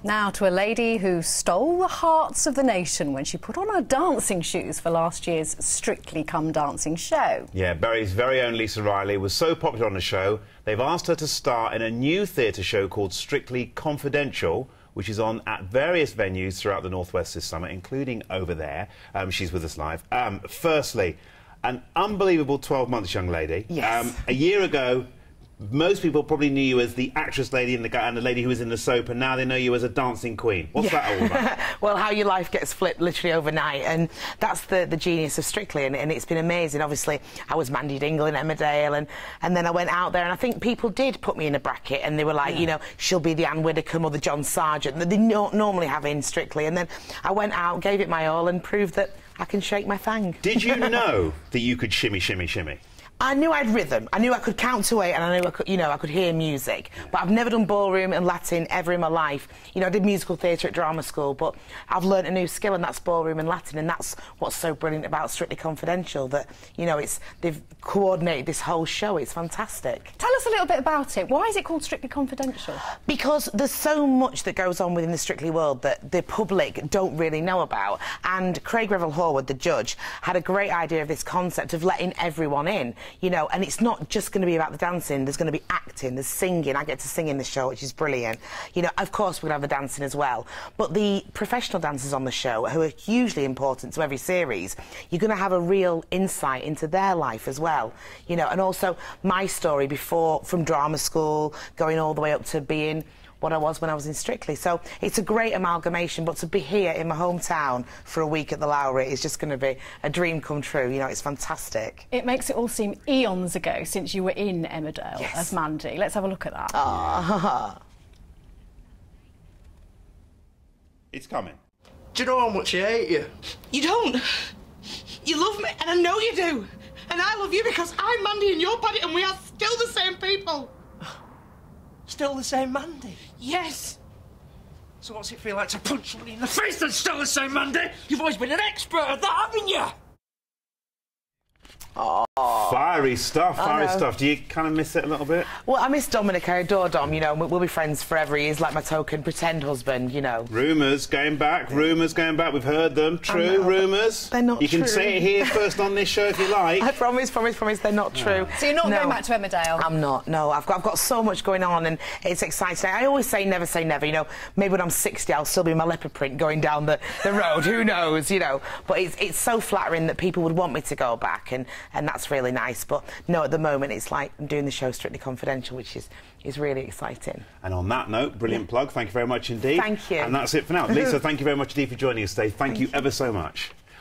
Now to a lady who stole the hearts of the nation when she put on her dancing shoes for last year's Strictly Come Dancing show. Yeah, Bury's very own Lisa Riley was so popular on the show, they've asked her to star in a new theatre show called Strictly Confidential, which is on at various venues throughout the Northwest this summer, including over there. She's with us live. Firstly, an unbelievable 12 months, young lady. Yes. A year ago, most people probably knew you as the actress lady and the lady who was in the soap, and now they know you as a dancing queen. What's that all about? Well, how your life gets flipped literally overnight, and that's the genius of Strictly, and it's been amazing. Obviously, I was Mandy Dingle in Emmerdale, and then I went out there, and I think people did put me in a bracket, and they were like, you know, she'll be the Anne Widdecombe or the John Sargent that they normally have in Strictly, and then I went out, gave it my all, and proved that I can shake my thang. Did you know that you could shimmy, shimmy, shimmy? I knew I had rhythm. I knew I could count to 8, and I knew I could, I could hear music. But I've never done ballroom and Latin ever in my life. You know, I did musical theatre at drama school, but I've learnt a new skill, and that's ballroom and Latin, and that's what's so brilliant about Strictly Confidential. That they've coordinated this whole show. It's fantastic. Tell us a little bit about it. Why is it called Strictly Confidential? Because there's so much that goes on within the Strictly world that the public don't really know about. And Craig Revel Horwood, the judge, had a great idea of this concept of letting everyone in. You know, and it's not just going to be about the dancing. There's going to be acting, there's singing. I get to sing in the show, which is brilliant. You know, of course we're going to have the dancing as well. But the professional dancers on the show, who are hugely important to every series, you're going to have a real insight into their life as well. You know, and also my story before, from drama school, going all the way up to being what I was when I was in Strictly. So it's a great amalgamation, but to be here in my hometown for a week at the Lowry is just going to be a dream come true. You know, it's fantastic. It makes it all seem eons ago since you were in Emmerdale as Mandy. Let's have a look at that. Oh. It's coming. Do you know how much I hate you? You don't. You love me, and I know you do. And I love you because I'm Mandy and you're Paddy, and we are still the same people. Still the same Mandy? Yes. So what's it feel like to punch somebody in the face that's still the same Mandy? You've always been an expert at that, haven't you? Oh. Fiery stuff, fiery stuff. Do you kind of miss it a little bit? Well, I miss Dominic. I adore Dom, you know, and we'll be friends forever. He is like my token pretend husband, you know. Rumours going back, we've heard them. True, rumours? They're not true. You can say it here first on this show if you like. I promise, they're not true. So you're not going back to Emmerdale? I'm not, no. I've got so much going on, and it's exciting. I always say never, you know. Maybe when I'm 60, I'll still be in my leopard print going down the road, who knows, you know. But it's so flattering that people would want me to go back, and that's really nice. But no, at the moment it's like I'm doing the show Strictly Confidential, which is really exciting. And on that note, brilliant plug. Thank you very much indeed. Thank you. And that's it for now. Lisa, thank you very much indeed for joining us today. Thank you ever so much.